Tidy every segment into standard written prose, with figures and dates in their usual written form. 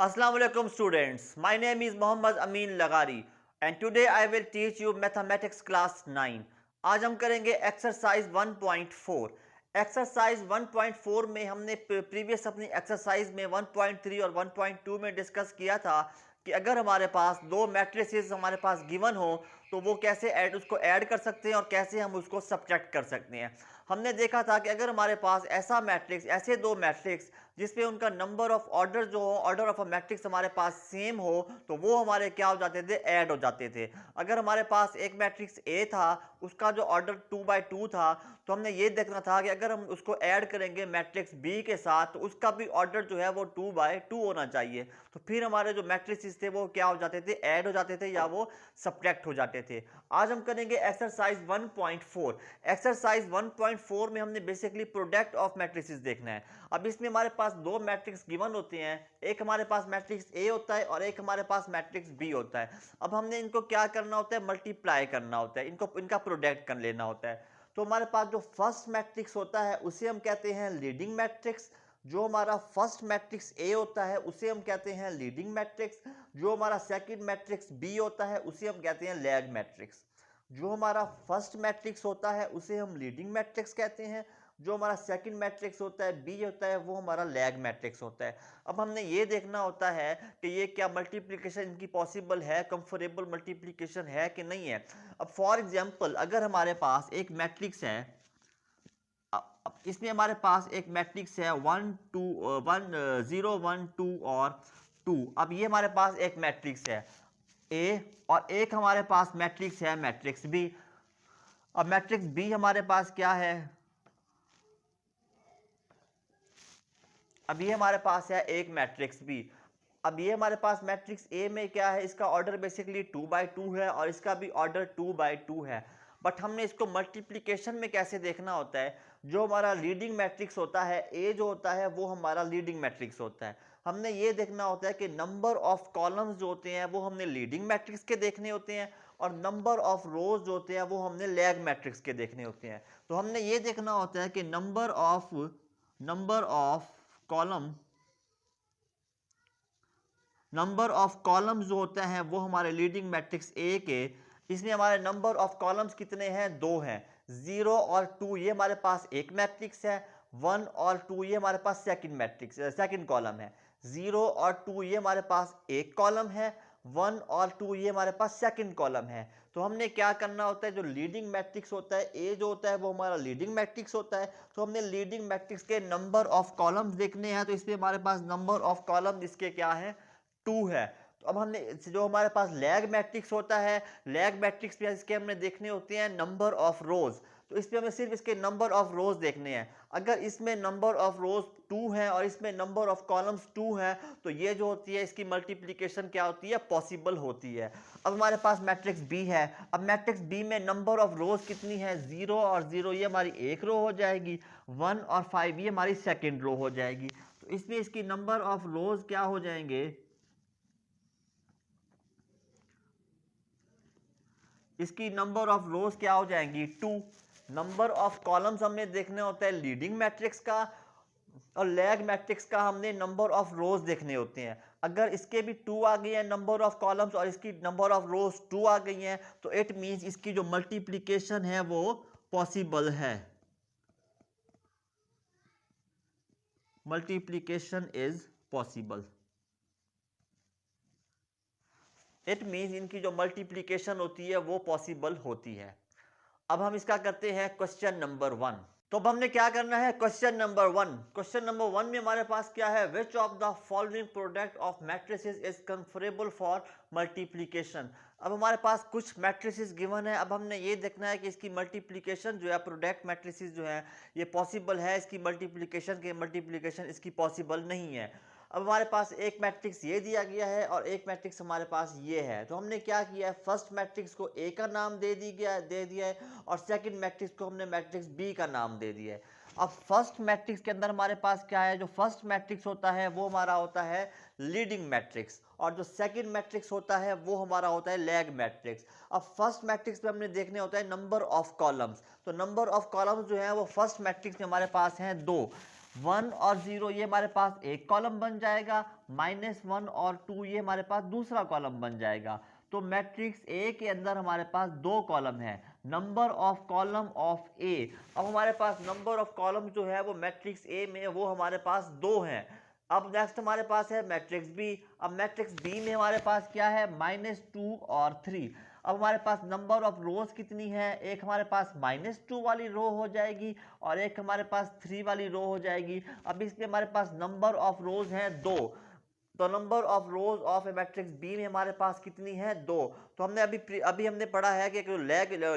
Assalamu alaikum students. My name is Mohammad Amin Lagari and today I will teach you mathematics class 9. आज हम करेंगे exercise 1.4. Exercise 1.4 में हमने previous अपनी exercise में 1.3 और 1.2 में डिस्कस किया था कि अगर हमारे पास दो मैट्रिसेस हमारे पास गिवन हो तो वो कैसे उसको ऐड कर सकते हैं और कैसे हम उसको सब्ट्रैक्ट कर सकते हैं। हमने देखा था कि अगर हमारे पास ऐसा मैट्रिक्स ऐसे दो मैट्रिक्स जिसमें उनका नंबर ऑफ ऑर्डर जो हो ऑर्डर ऑफ अ मैट्रिक्स हमारे पास सेम हो तो वो हमारे क्या हो जाते थे, ऐड हो जाते थे। अगर हमारे पास एक मैट्रिक्स ए था उसका जो ऑर्डर 2/2 था तो हमने ये देखना था कि अगर हम उसको ऐड करेंगे मैट्रिक्स बी के साथ तो उसका भी ऑर्डर जो है वो 2/2 होना चाहिए। तो फिर हमारे जो मैट्रिक्स थे वो क्या हो जाते थे, ऐड हो जाते थे या वो सब्ट्रैक्ट हो जाते थे। आज हम करेंगे एक्सरसाइज 1.4। एक्सरसाइज 1.4 में हमने बेसिकली प्रोडक्ट ऑफ मैट्रिसेस देखना है। अब इसमें हमारे पास दो मैट्रिक्स गिवन होते हैं, एक हमारे पास मैट्रिक्स ए होता है और एक हमारे पास मैट्रिक्स बी होता है। अब हमने इनको क्या करना होता है, मल्टीप्लाई करना होता है, इनका प्रोडक्ट कर लेना होता है। तो हमारे पास जो फर्स्ट मैट्रिक्स होता है उसे हम कहते हैं लीडिंग मैट्रिक्स। जो हमारा फर्स्ट मैट्रिक्स ए होता है उसे हम कहते हैं लीडिंग मैट्रिक्स। जो हमारा सेकंड मैट्रिक्स बी होता है उसे हम कहते हैं लैग मैट्रिक्स। जो हमारा फर्स्ट मैट्रिक्स होता है उसे हम लीडिंग मैट्रिक्स कहते हैं। जो हमारा सेकंड मैट्रिक्स होता है बी होता है वो हमारा लैग मैट्रिक्स होता है। अब हमने ये देखना होता है कि ये क्या मल्टीप्लिकेशन इनकी पॉसिबल है, कंफर्टेबल मल्टीप्लिकेशन है कि नहीं है। अब फॉर एग्जांपल अगर हमारे पास एक मैट्रिक्स है, अब इसमें हमारे पास एक मैट्रिक्स है 0 1 2 और 2। अब ये हमारे पास एक मैट्रिक्स है ए और एक हमारे पास मैट्रिक्स है मैट्रिक्स बी। अब मैट्रिक्स बी हमारे पास क्या है, अब ये हमारे पास है एक मैट्रिक्स बी। अब ये हमारे पास मैट्रिक्स ए में क्या है, इसका ऑर्डर बेसिकली 2/2 है और इसका भी ऑर्डर 2/2 है। बट हमने इसको मल्टीप्लिकेशन में कैसे देखना होता है, जो हमारा लीडिंग मैट्रिक्स होता है ए जो होता है वो हमारा लीडिंग मैट्रिक्स होता है। हमने ये देखना होता है कि नंबर ऑफ कॉलम्स जो होते हैं वो हमने लीडिंग मैट्रिक्स के देखने होते हैं और नंबर ऑफ रोज जो होते हैं वो हमने लैग मैट्रिक्स के देखने होते हैं। तो हमने ये देखना होता है कि कॉलम नंबर ऑफ कॉलम्स जो होते हैं वो हमारे लीडिंग मैट्रिक्स ए के, इसमें हमारे नंबर ऑफ कॉलम्स कितने हैं, 2 हैं। 0 और 2 ये हमारे पास एक मैट्रिक्स है, 1 और 2 ये हमारे पास सेकंड कॉलम है। 0 और 2 ये हमारे पास एक कॉलम है, 1 और 2 ये हमारे पास सेकंड कॉलम है। तो हमने क्या करना होता है, जो लीडिंग मैट्रिक्स होता है ए जो होता है वो हमारा लीडिंग मैट्रिक्स होता है। तो हमने लीडिंग मैट्रिक्स के नंबर ऑफ कॉलम्स देखने हैं, तो इसमें हमारे पास नंबर ऑफ कॉलम इसके क्या है, 2 है। तो अब हमने जो हमारे पास लैग मैट्रिक्स होता है, लैग मैट्रिक्स में इसके हमने देखने होते हैं नंबर ऑफ रोज। तो इसमें हमें सिर्फ इसके नंबर ऑफ रोज देखने हैं। अगर इसमें नंबर ऑफ रोज 2 है और इसमें नंबर ऑफ कॉलम्स 2 है तो ये जो होती है इसकी मल्टीप्लिकेशन क्या होती है, पॉसिबल होती है। अब हमारे पास मैट्रिक्स बी है। अब मैट्रिक्स बी में नंबर ऑफ रोज कितनी है, 0 और 0 ये हमारी एक रो हो जाएगी, 1 और 5 ये हमारी सेकेंड रो हो जाएगी। तो इसमें इसकी नंबर ऑफ रोज क्या हो जाएंगे, इसकी नंबर ऑफ रोज क्या हो जाएंगी, 2। नंबर ऑफ कॉलम्स हमने देखने होता है लीडिंग मैट्रिक्स का और लैग मैट्रिक्स का हमने नंबर ऑफ रोज देखने होते हैं। अगर इसके भी 2 आ गई है नंबर ऑफ कॉलम्स और इसकी नंबर ऑफ रोज 2 आ गई हैं तो इट मींस इसकी जो मल्टीप्लिकेशन है वो पॉसिबल है, multiplication is possible. It means इनकी जो मल्टीप्लिकेशन होती है वो पॉसिबल होती है। अब हम इसका करते हैं क्वेश्चन नंबर 1। तो अब हमने क्या करना है, क्वेश्चन नंबर 1। क्वेश्चन नंबर 1 में हमारे पास क्या है, which of the following product of matrices is conformable for multiplication. अब हमारे पास कुछ मैट्रिसेस गिवन है। अब हमने ये देखना है कि इसकी मल्टीप्लिकेशन जो है, प्रोडक्ट मैट्रिसेस जो है ये पॉसिबल है, इसकी मल्टीप्लिकेशन इसकी पॉसिबल नहीं है। अब हमारे पास एक मैट्रिक्स ये दिया गया है और एक मैट्रिक्स हमारे पास ये है। तो हमने क्या किया है, फर्स्ट मैट्रिक्स को ए का नाम दे दिया है और सेकंड मैट्रिक्स को हमने मैट्रिक्स बी का नाम दे दिया है। अब फर्स्ट मैट्रिक्स के अंदर हमारे पास क्या है, जो फर्स्ट मैट्रिक्स होता है वो हमारा होता है लीडिंग मैट्रिक्स और जो सेकंड मैट्रिक्स होता है वो हमारा होता है लैग मैट्रिक्स। अब फर्स्ट मैट्रिक्स में हमने देखने होता है नंबर ऑफ कॉलम्स। तो नंबर ऑफ कॉलम्स जो है वो फर्स्ट मैट्रिक्स में हमारे पास हैं 2। 1 और 0 ये हमारे पास एक कॉलम बन जाएगा, -1 और 2 ये हमारे पास दूसरा कॉलम बन जाएगा। तो मैट्रिक्स ए के अंदर हमारे पास दो कॉलम है, नंबर ऑफ कॉलम ऑफ ए। अब हमारे पास नंबर ऑफ कॉलम जो है वो मैट्रिक्स ए में वो हमारे पास दो हैं। अब नेक्स्ट हमारे पास है मैट्रिक्स बी। अब मैट्रिक्स बी में हमारे पास क्या है, -2 और 3। अब हमारे पास नंबर ऑफ रोज कितनी है, एक हमारे पास -2 वाली रो हो जाएगी और एक हमारे पास 3 वाली रो हो जाएगी। अब इसमें हमारे पास नंबर ऑफ रोज हैं दो। तो number of rows of A matrix B में हमारे पास कितनी है, दो। तो हमने अभी हमने पढ़ा है कि जो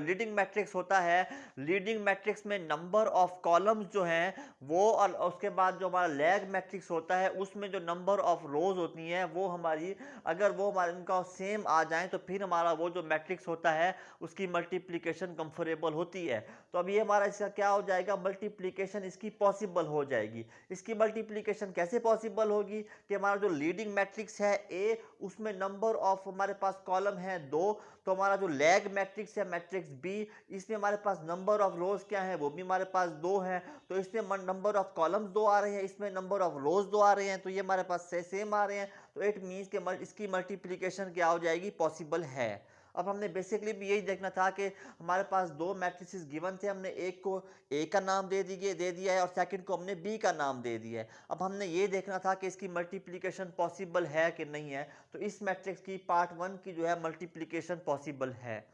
लीडिंग मैट्रिक्स होता है, लीडिंग मैट्रिक्स में नंबर ऑफ कॉलम्स जो हैं वो, और उसके बाद जो हमारा लैग मैट्रिक्स होता है उसमें जो नंबर ऑफ रोज होती हैं वो हमारी, अगर वो हमारे उनका सेम आ जाए तो फिर हमारा वो जो मैट्रिक्स होता है उसकी मल्टीप्लिकेशन कंफर्टेबल होती है। तो अब ये हमारा इसका क्या हो जाएगा, मल्टीप्लिकेशन इसकी पॉसिबल हो जाएगी। इसकी मल्टीप्लिकेशन कैसे पॉसिबल होगी कि हमारा जो लीडिंग मैट्रिक्स है ए, उसमें नंबर ऑफ हमारे पास कॉलम है दो। तो हमारा जो लैग मैट्रिक्स है मैट्रिक्स बी, इसमें हमारे पास नंबर ऑफ रोज क्या है, वो भी हमारे पास दो है। तो इसमें नंबर ऑफ कॉलम्स दो आ रहे हैं, इसमें नंबर ऑफ रोज दो आ रहे हैं, तो ये हमारे पास सेम आ रहे हैं। तो इट मीन्स के इसकी मल्टीप्लिकेशन क्या हो जाएगी, पॉसिबल है। अब हमने बेसिकली भी यही देखना था कि हमारे पास दो मैट्रिसेस गिवन थे, हमने एक को ए का नाम दे दिया है और सेकंड को हमने बी का नाम दे दिया है। अब हमने ये देखना था कि इसकी मल्टीप्लिकेशन पॉसिबल है कि नहीं है। तो इस मैट्रिक्स की पार्ट 1 की जो है मल्टीप्लिकेशन पॉसिबल है।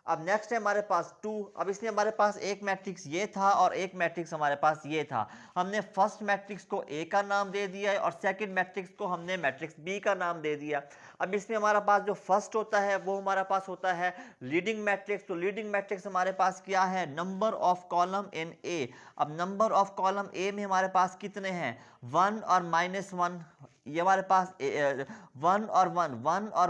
अब नेक्स्ट है हमारे पास 2। अब इसमें हमारे पास एक मैट्रिक्स ये था और एक मैट्रिक्स हमारे पास ये था। हमने फर्स्ट मैट्रिक्स को ए का नाम दे दिया है और सेकंड मैट्रिक्स को हमने मैट्रिक्स बी का नाम दे दिया। अब इसमें हमारा पास जो फर्स्ट होता है वो हमारा पास होता है लीडिंग मैट्रिक्स। तो लीडिंग मैट्रिक्स हमारे पास क्या है, नंबर ऑफ कॉलम इन ए। अब नंबर ऑफ कॉलम ए में हमारे पास कितने हैं, 1 और -1। ये हमारे पास 1 और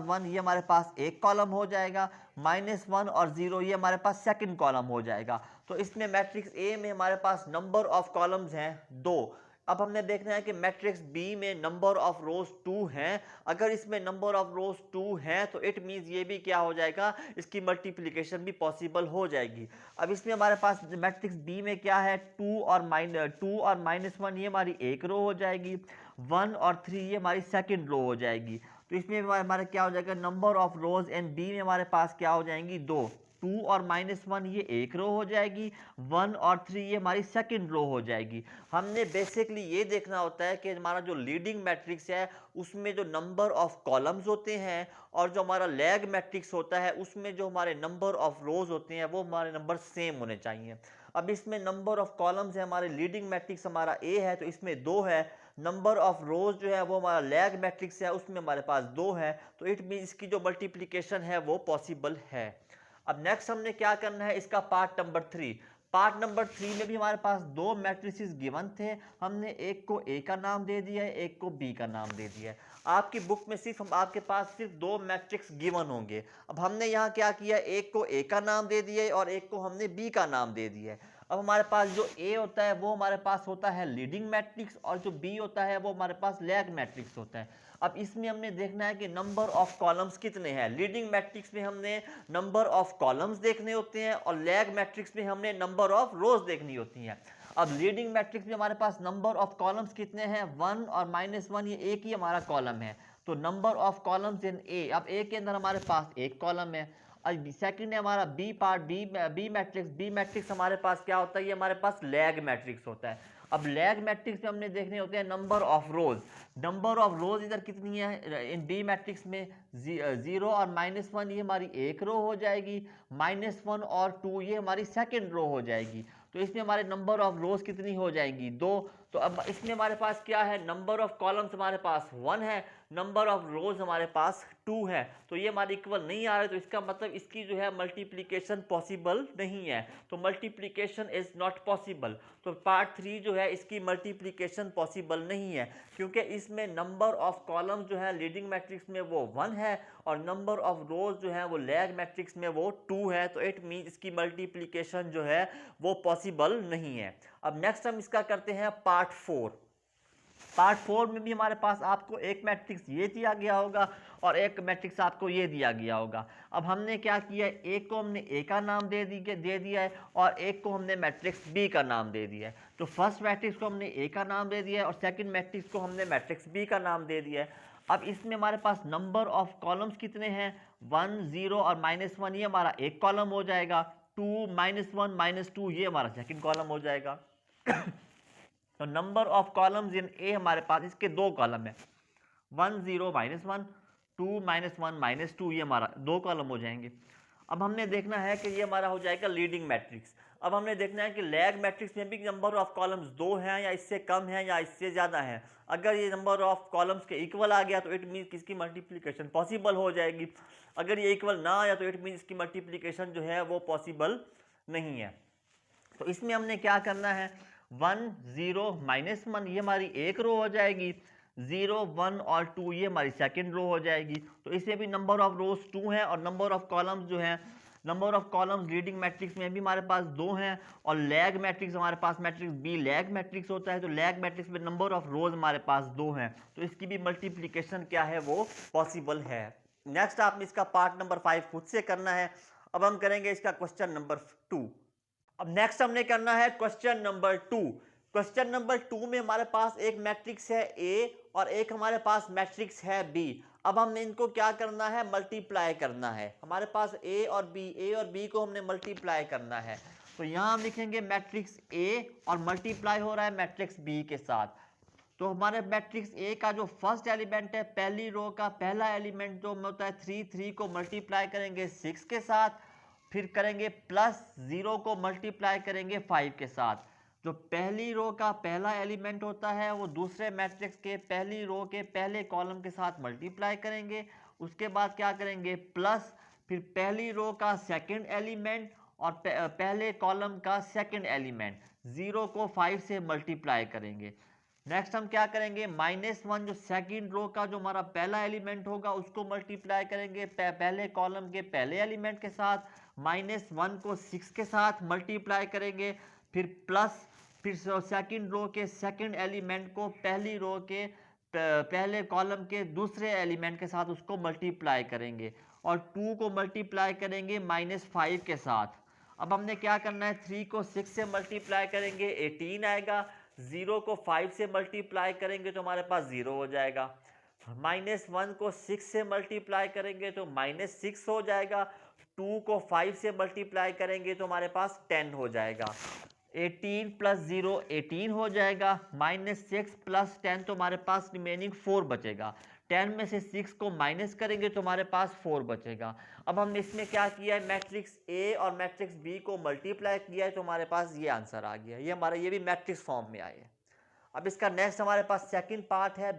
1 ये हमारे पास एक कॉलम हो जाएगा, -1 और 0 ये हमारे पास सेकंड कॉलम हो जाएगा। तो इसमें मैट्रिक्स ए में हमारे पास नंबर ऑफ कॉलम्स हैं दो। अब हमने देखना है कि मैट्रिक्स बी में नंबर ऑफ रोज 2 हैं। अगर इसमें नंबर ऑफ रोज 2 हैं तो इट मीन्स ये भी क्या हो जाएगा, इसकी मल्टीप्लिकेशन भी पॉसिबल हो जाएगी। अब इसमें हमारे पास मैट्रिक्स बी में क्या है, 2 और -1 ये हमारी एक रो हो जाएगी, 1 और 3 ये हमारी सेकंड रो हो जाएगी। तो इसमें हमारा क्या हो जाएगा, number of rows and B में हमारे पास क्या हो जाएंगी, दो। 2 और -1 ये एक रो हो जाएगी, 1 और 3 ये हमारी सेकंड रो हो जाएगी। हमने बेसिकली ये देखना होता है कि हमारा जो लीडिंग मैट्रिक्स है उसमें जो नंबर ऑफ कॉलम्स होते हैं और जो हमारा लैग मैट्रिक्स होता है उसमें जो हमारे नंबर ऑफ रोज होते हैं वो हमारे नंबर सेम होने चाहिए। अब इसमें नंबर ऑफ कॉलम्स है, हमारे लीडिंग मैट्रिक्स हमारा ए है तो इसमें दो है। नंबर ऑफ रोज जो है वो हमारा लैग मैट्रिक्स है, उसमें हमारे पास दो है। तो इट मीन इसकी जो मल्टीप्लिकेशन है वो पॉसिबल है। अब नेक्स्ट हमने क्या करना है, इसका पार्ट नंबर 3। पार्ट नंबर 3 में भी हमारे पास दो मैट्रिसेस गिवन थे। हमने एक को ए का नाम दे दिया है, एक को बी का नाम दे दिया है। आपकी बुक में आपके पास सिर्फ दो मैट्रिक्स गिवन होंगे। अब हमने यहाँ क्या किया, एक को ए का नाम दे दिया है और एक को हमने बी का नाम दे दिया है। अब हमारे पास जो ए होता है वो हमारे पास होता है लीडिंग मैट्रिक्स और जो बी होता है वो हमारे पास लैग मैट्रिक्स होता है। अब इसमें हमने देखना है कि नंबर ऑफ कॉलम्स कितने हैं। लीडिंग मैट्रिक्स में हमने नंबर ऑफ कॉलम्स देखने होते हैं और लैग मैट्रिक्स में हमने नंबर ऑफ रोज देखनी होती हैं। अब लीडिंग मैट्रिक्स में हमारे पास नंबर ऑफ कॉलम्स कितने हैं, 1 और -1 ये एक ही हमारा कॉलम है। तो नंबर ऑफ कॉलम्स इन ए, अब ए के अंदर हमारे पास एक कॉलम है। अब सेकंड है हमारा बी पार्ट, बी मैट्रिक्स हमारे पास क्या होता है, ये हमारे पास लैग मैट्रिक्स होता है। अब लैग मैट्रिक्स में हमने देखने होते हैं number of rose. Number of रोज इधर कितनी है इन बी मैट्रिक्स में, 0 और -1 ये हमारी एक रो हो जाएगी, -1 और 2 ये हमारी सेकंड रो हो जाएगी। तो इसमें हमारे नंबर ऑफ रोज कितनी हो जाएंगी, दो। तो अब इसमें हमारे पास क्या है, नंबर ऑफ कॉलम्स हमारे पास 1 है, नंबर ऑफ रोज हमारे पास 2 है। तो ये हमारे इक्वल नहीं आ रहे, तो इसका मतलब इसकी जो है मल्टीप्लिकेशन पॉसिबल नहीं है। तो मल्टीप्लिकेशन इज नॉट पॉसिबल। तो पार्ट 3 जो है इसकी मल्टीप्लिकेशन पॉसिबल नहीं है क्योंकि इसमें नंबर ऑफ कॉलम जो है लीडिंग मैट्रिक्स में वो 1 है और नंबर ऑफ रोज जो है वो लैग मैट्रिक्स में वो 2 है। तो इट मीन इसकी मल्टीप्लिकेशन जो है वो पॉसिबल नहीं है। अब नेक्स्ट हम इसका करते हैं पार्ट 4। पार्ट 4 में भी हमारे पास आपको एक मैट्रिक्स ये दिया गया होगा और एक मैट्रिक्स आपको ये दिया गया होगा। अब हमने क्या किया है, एक को हमने ए का नाम दे दिया है और एक को हमने मैट्रिक्स बी का नाम दे दिया है। तो फर्स्ट मैट्रिक्स को हमने ए का नाम दे दिया है और सेकंड मैट्रिक्स को हमने मैट्रिक्स बी का नाम दे दिया है। अब इसमें हमारे पास नंबर ऑफ कॉलम्स कितने हैं, 1 0 और -1, ये हमारा एक कॉलम हो जाएगा। 2 -1 -2 ये हमारा सेकंड कॉलम हो जाएगा। तो नंबर ऑफ कॉलम्स इन ए हमारे पास इसके दो कॉलम है, 1 0 -1, 2 -1 -2, ये हमारा दो कॉलम हो जाएंगे। अब हमने देखना है कि ये हमारा हो जाएगा लीडिंग मैट्रिक्स। अब हमने देखना है कि लैग मैट्रिक्स में भी नंबर ऑफ कॉलम्स दो हैं या इससे कम है या इससे ज़्यादा है। अगर ये नंबर ऑफ कॉलम्स के इक्वल आ गया तो इट मीन्स किसकी मल्टीप्लिकेशन पॉसिबल हो जाएगी। अगर ये इक्वल ना आया तो इट मीन्स इसकी मल्टीप्लिकेशन जो है वो पॉसिबल नहीं है। तो इसमें हमने क्या करना है, 1 0 -1 ये हमारी एक रो हो जाएगी, 0 1 और 2 ये हमारी सेकंड रो हो जाएगी। तो इसमें भी नंबर ऑफ रोज 2 हैं और नंबर ऑफ कॉलम्स जो है, number of columns leading matrix में भी हमारे पास 2 हैं और लैग मैट्रिक्स हमारे पास मैट्रिक्स बी लैग मैट्रिक्स होता है। तो लैग मैट्रिक्स में नंबर ऑफ रोज हमारे पास 2 हैं, तो इसकी भी मल्टीप्लिकेशन क्या है वो पॉसिबल है। नेक्स्ट आपने इसका पार्ट नंबर 5 खुद से करना है। अब हम करेंगे इसका क्वेश्चन नंबर 2। अब नेक्स्ट हमने करना है क्वेश्चन नंबर 2। क्वेश्चन नंबर 2 में हमारे पास एक मैट्रिक्स है ए और एक हमारे पास मैट्रिक्स है बी। अब हमने इनको क्या करना है, मल्टीप्लाई करना है। हमारे पास ए और बी को हमने मल्टीप्लाई करना है। तो यहाँ हम लिखेंगे मैट्रिक्स ए और मल्टीप्लाई हो रहा है मैट्रिक्स बी के साथ। तो हमारे मैट्रिक्स ए का जो फर्स्ट एलिमेंट है, पहली रो का पहला एलिमेंट जो होता है 3 को मल्टीप्लाई करेंगे 6 के साथ, फिर करेंगे प्लस 0 को मल्टीप्लाई करेंगे 5 के साथ। जो पहली रो का पहला एलिमेंट होता है वो दूसरे मैट्रिक्स के पहली रो के पहले कॉलम के साथ मल्टीप्लाई करेंगे। उसके बाद क्या करेंगे, प्लस फिर पहली रो का सेकंड एलिमेंट और पहले कॉलम का सेकंड एलिमेंट 0 को 5 से मल्टीप्लाई करेंगे। नेक्स्ट हम क्या करेंगे, -1 जो सेकंड रो का जो हमारा पहला एलिमेंट होगा उसको मल्टीप्लाई करेंगे पहले कॉलम के पहले एलिमेंट के साथ, -1 को 6 के साथ मल्टीप्लाई करेंगे, फिर प्लस फिर सेकंड रो के सेकंड एलिमेंट को पहली रो के पहले कॉलम के दूसरे एलिमेंट के साथ उसको मल्टीप्लाई करेंगे और 2 को मल्टीप्लाई करेंगे -5 के साथ। अब हमने क्या करना है, 3 को 6 से मल्टीप्लाई करेंगे 18 आएगा, 0 को 5 से मल्टीप्लाई करेंगे तो हमारे पास 0 हो जाएगा, -1 को 6 से मल्टीप्लाई करेंगे तो -6 हो जाएगा, 2 को 5 से मल्टीप्लाई करेंगे तो हमारे पास 10 हो जाएगा। 18 + 0 18 हो जाएगा, -6 + 10 तो हमारे पास रिमेनिंग 4 बचेगा। 10 में से 6 को माइनस करेंगे तो हमारे पास 4 बचेगा। अब हमने इसमें क्या किया है, मैट्रिक्स ए और मैट्रिक्स बी को मल्टीप्लाई किया है तो हमारे पास ये आंसर आ गया। ये हमारा ये भी मैट्रिक्स फॉर्म में आए। अब इसका नेक्स्ट हमारे पास सेकंड पार्ट है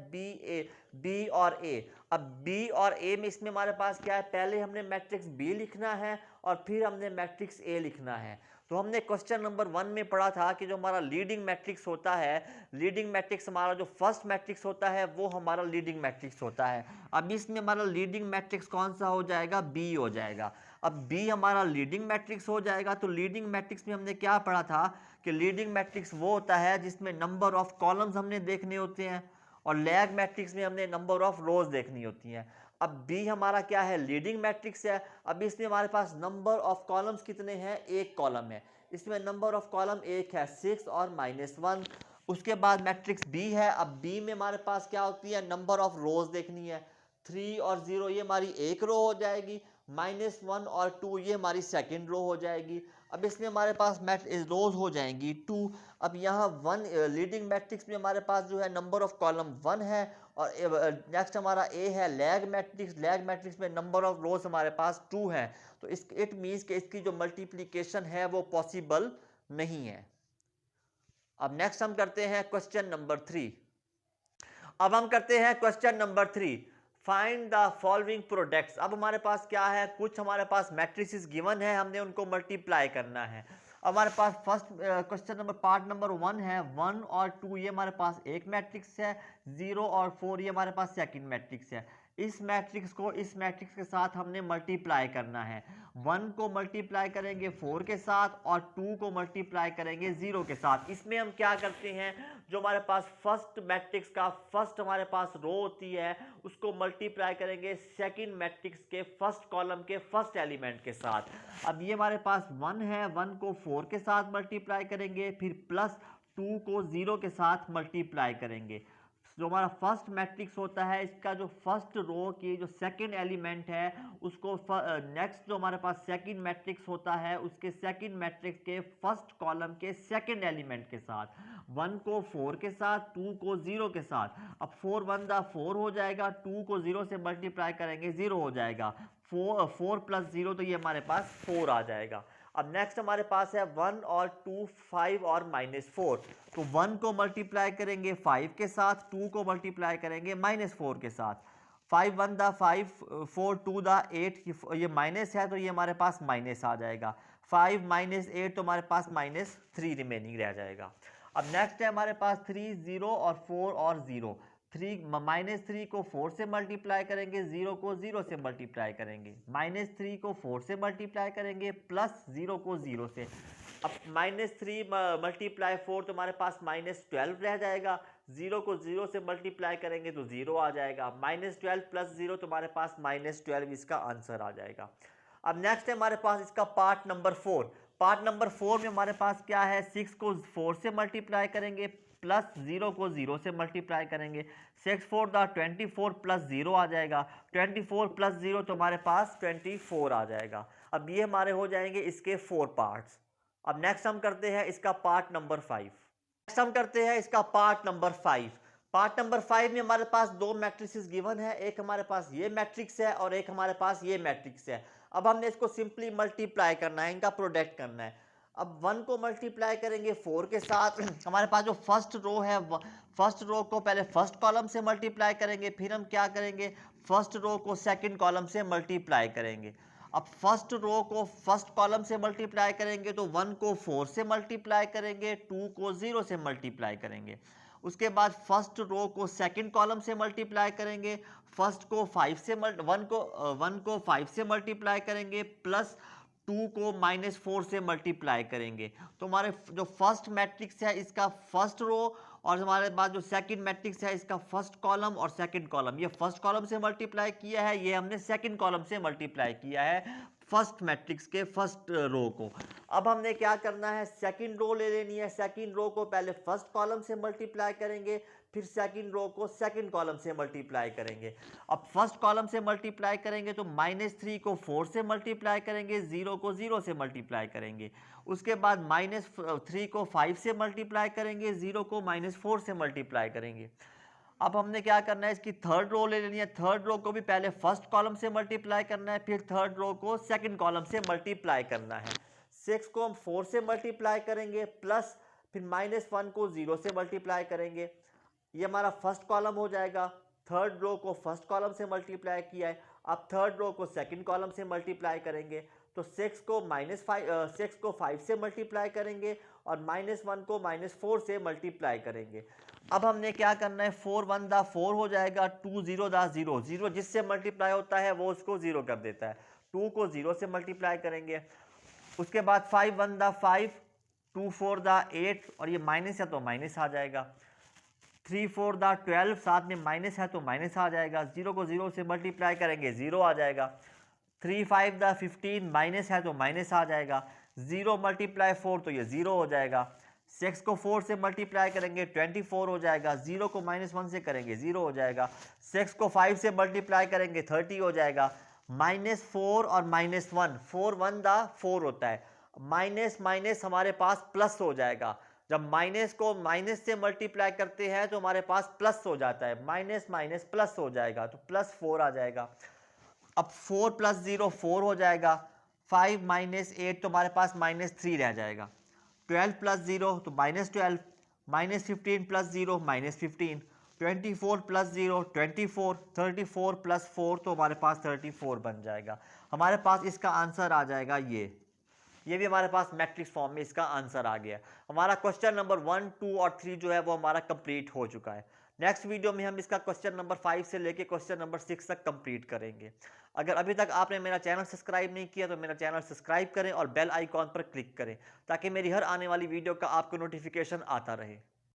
बी और ए। अब बी और ए में इसमें हमारे पास क्या है, पहले हमने मैट्रिक्स बी लिखना है और फिर हमने मैट्रिक्स ए लिखना है। तो हमने क्वेश्चन नंबर 1 में पढ़ा था कि जो हमारा लीडिंग मैट्रिक्स होता है, लीडिंग मैट्रिक्स हमारा जो फर्स्ट मैट्रिक्स होता है वो हमारा लीडिंग मैट्रिक्स होता है। अब इसमें हमारा लीडिंग मैट्रिक्स कौन सा हो जाएगा, बी हो जाएगा। अब बी हमारा लीडिंग मैट्रिक्स हो जाएगा। तो लीडिंग मैट्रिक्स में हमने क्या पढ़ा था कि लीडिंग मैट्रिक्स वो होता है जिसमें नंबर ऑफ कॉलम्स हमने देखने होते हैं और लैग मैट्रिक्स में हमने नंबर ऑफ रोज देखनी होती हैं। अब बी हमारा क्या है, लीडिंग मैट्रिक्स है। अब इसमें हमारे पास नंबर ऑफ कॉलम्स कितने हैं, एक कॉलम है। इसमें नंबर ऑफ कॉलम एक है 6 और -1। उसके बाद मैट्रिक्स बी है। अब बी में हमारे पास क्या होती है, नंबर ऑफ रोज देखनी है। 3 और 0 ये हमारी एक रो हो जाएगी, -1 और 2 ये हमारी सेकंड रो हो जाएगी। अब इसमें हमारे पास रोज हो जाएंगी 2। अब यहाँ 1 लीडिंग मैट्रिक्स में हमारे पास जो है नंबर ऑफ कॉलम 1 है और नेक्स्ट हमारा ए है लैग मैट्रिक्स। लैग मैट्रिक्स में नंबर ऑफ रोज हमारे पास 2 है। तो इस इट मीन्स कि इसकी जो मल्टीप्लिकेशन है वो पॉसिबल नहीं है। अब नेक्स्ट हम करते हैं क्वेश्चन नंबर 3। अब हम करते हैं question number 3, find the following products. अब हमारे पास क्या है, कुछ हमारे पास मैट्रिसेस गिवन है, हमने उनको मल्टीप्लाई करना है। हमारे पास first question number part number 1 है, 1 और 2 ये हमारे पास एक मैट्रिक्स है, 0 और 4 ये हमारे पास सेकंड मैट्रिक्स है। इस मैट्रिक्स को इस मैट्रिक्स के साथ हमने मल्टीप्लाई करना है। 1 को मल्टीप्लाई करेंगे 4 के साथ और 2 को मल्टीप्लाई करेंगे 0 के साथ। इसमें हम क्या करते हैं, जो हमारे पास फर्स्ट मैट्रिक्स का फर्स्ट हमारे पास रो होती है उसको मल्टीप्लाई करेंगे सेकंड मैट्रिक्स के फर्स्ट कॉलम के फर्स्ट एलिमेंट के साथ। अब ये हमारे पास 1 है, 1 को 4 के साथ मल्टीप्लाई करेंगे, फिर प्लस 2 को 0 के साथ मल्टीप्लाई करेंगे। जो हमारा फर्स्ट मैट्रिक्स होता है इसका जो फर्स्ट रो की जो सेकंड एलिमेंट है उसको नेक्स्ट जो हमारे पास सेकंड मैट्रिक्स होता है उसके सेकंड मैट्रिक्स के फर्स्ट कॉलम के सेकंड एलिमेंट के साथ, 1 को 4 के साथ, 2 को 0 के साथ। अब 4 1 दा 4 हो जाएगा, 2 को 0 से मल्टीप्लाई करेंगे 0 हो जाएगा, 4 प्लस 0 तो ये हमारे पास 4 आ जाएगा। अब नेक्स्ट हमारे पास है 1 और 2 5 और -4, तो 1 को मल्टीप्लाई करेंगे 5 के साथ, 2 को मल्टीप्लाई करेंगे -4 के साथ। 5 1 दा 5, 4 2 दा 8, ये माइनस है तो ये हमारे पास माइनस आ जाएगा। 5 -8 तो हमारे पास -3 रिमेनिंग रह जाएगा। अब नेक्स्ट है हमारे पास 3 0 और 4 और 0। 3 को 4 से मल्टीप्लाई करेंगे, 0 को 0 से मल्टीप्लाई करेंगे, -3 को 4 से मल्टीप्लाई करेंगे, प्लस 0 को 0 से। अब -3 मल्टीप्लाई 4 तो हमारे पास -12 रह जाएगा, 0 को 0 से मल्टीप्लाई करेंगे तो 0 आ जाएगा, -12 प्लस 0 तो हमारे पास -12 इसका आंसर आ जाएगा। अब नेक्स्ट है हमारे पास इसका पार्ट नंबर 4। पार्ट नंबर 4 में हमारे पास क्या है, 6 को 4 से मल्टीप्लाई करेंगे, प्लस 0 को 0 से मल्टीप्लाई करेंगे, 6 4 दा 24 प्लस 0 आ जाएगा, 24 प्लस 0 तो हमारे पास 24 आ जाएगा। अब ये हमारे हो जाएंगे इसके 4 पार्ट्स। अब नेक्स्ट हम करते हैं इसका पार्ट नंबर 5। नेक्स्ट हम करते हैं इसका पार्ट नंबर 5। पार्ट नंबर 5 में हमारे पास दो मैट्रिक्स गिवन है, एक हमारे पास ये मैट्रिक्स है और एक हमारे पास ये मैट्रिक्स है। अब हमने इसको सिंपली मल्टीप्लाई करना है, इनका प्रोडक्ट करना है। अब 1 को मल्टीप्लाई करेंगे 4 के साथ, हमारे पास जो फर्स्ट रो है फर्स्ट रो को पहले फर्स्ट कॉलम से मल्टीप्लाई करेंगे, फिर हम क्या करेंगे फर्स्ट रो को सेकंड कॉलम से मल्टीप्लाई करेंगे। अब फर्स्ट रो को फर्स्ट कॉलम से मल्टीप्लाई करेंगे तो 1 को 4 से मल्टीप्लाई करेंगे, 2 को 0 से मल्टीप्लाई करेंगे। उसके बाद फर्स्ट रो को सेकंड कॉलम से मल्टीप्लाई करेंगे, फर्स्ट को 5 से 1 को 5 से मल्टीप्लाई करेंगे, प्लस 2 को -4 से मल्टीप्लाई करेंगे। तो हमारे जो फर्स्ट मैट्रिक्स है इसका फर्स्ट रो और हमारे पास जो सेकंड मैट्रिक्स है इसका फर्स्ट कॉलम और सेकंड कॉलम, ये फर्स्ट कॉलम से मल्टीप्लाई किया है, ये हमने सेकंड कॉलम से मल्टीप्लाई किया है फर्स्ट मैट्रिक्स के फर्स्ट रो को। अब हमने क्या करना है, सेकंड रो ले लेनी है। सेकंड रो को पहले फर्स्ट कॉलम से मल्टीप्लाई करेंगे, फिर सेकंड रो को सेकंड कॉलम से मल्टीप्लाई करेंगे। अब फर्स्ट कॉलम से मल्टीप्लाई करेंगे तो -3 को 4 से मल्टीप्लाई करेंगे, 0 को 0 से मल्टीप्लाई करेंगे। उसके बाद -3 को 5 से मल्टीप्लाई करेंगे, 0 को -4 से मल्टीप्लाई करेंगे। अब हमने क्या करना है, इसकी थर्ड रो ले लेनी है। थर्ड रो को भी पहले फर्स्ट कॉलम से मल्टीप्लाई करना है, फिर थर्ड रो को सेकंड कॉलम से मल्टीप्लाई करना है। 6 को हम 4 से मल्टीप्लाई करेंगे, प्लस फिर -1 को 0 से मल्टीप्लाई करेंगे। ये हमारा फर्स्ट कॉलम हो जाएगा। थर्ड रो को फर्स्ट कॉलम से मल्टीप्लाई किया है, अब थर्ड रो को सेकंड कॉलम से मल्टीप्लाई करेंगे तो 6 को 5 से मल्टीप्लाई करेंगे और -1 को -4 से मल्टीप्लाई करेंगे। अब हमने क्या करना है, 4 1 दा 4 हो जाएगा, 2 0 दा 0, 0 जिससे मल्टीप्लाई होता है वो उसको 0 कर देता है, 2 को 0 से मल्टीप्लाई करेंगे। उसके बाद 5 1 दा 5, 2 4 दा 8 और ये माइनस है तो माइनस आ जाएगा, 3 4 दा 12, साथ में माइनस है तो माइनस आ जाएगा, 0 को 0 से मल्टीप्लाई करेंगे 0 आ जाएगा, 3 5 दा 15, माइनस है तो माइनस आ जाएगा, 0 मल्टीप्लाई 4 तो ये 0 हो जाएगा, 6 को 4 से मल्टीप्लाई करेंगे 24 हो जाएगा, 0 को -1 से करेंगे 0 हो जाएगा, 6 को 5 से मल्टीप्लाई करेंगे 30 हो जाएगा, -4 और -1, 4 1 दा 4 होता है, माइनस माइनस हमारे पास प्लस हो जाएगा। जब माइनस को माइनस से मल्टीप्लाई करते हैं तो हमारे पास प्लस हो जाता है, माइनस माइनस प्लस हो जाएगा तो +4 आ जाएगा। अब 4 + 0 4 हो जाएगा, 5 - 8 तो हमारे पास -3 रह जाएगा, 12 + 0 तो -12, -15 + 0 -15, 24 + 0 24, 34 + 4 तो हमारे पास 34 बन जाएगा। हमारे पास इसका आंसर आ जाएगा ये भी हमारे पास मैट्रिक्स फॉर्म में इसका आंसर आ गया। हमारा क्वेश्चन नंबर 1 2 और 3 जो है वो हमारा कंप्लीट हो चुका है। नेक्स्ट वीडियो में हम इसका क्वेश्चन नंबर 5 से लेके क्वेश्चन नंबर 6 तक कंप्लीट करेंगे। अगर अभी तक आपने मेरा चैनल सब्सक्राइब नहीं किया तो मेरा चैनल सब्सक्राइब करें और बेल आइकॉन पर क्लिक करें ताकि मेरी हर आने वाली वीडियो का आपको नोटिफिकेशन आता रहे।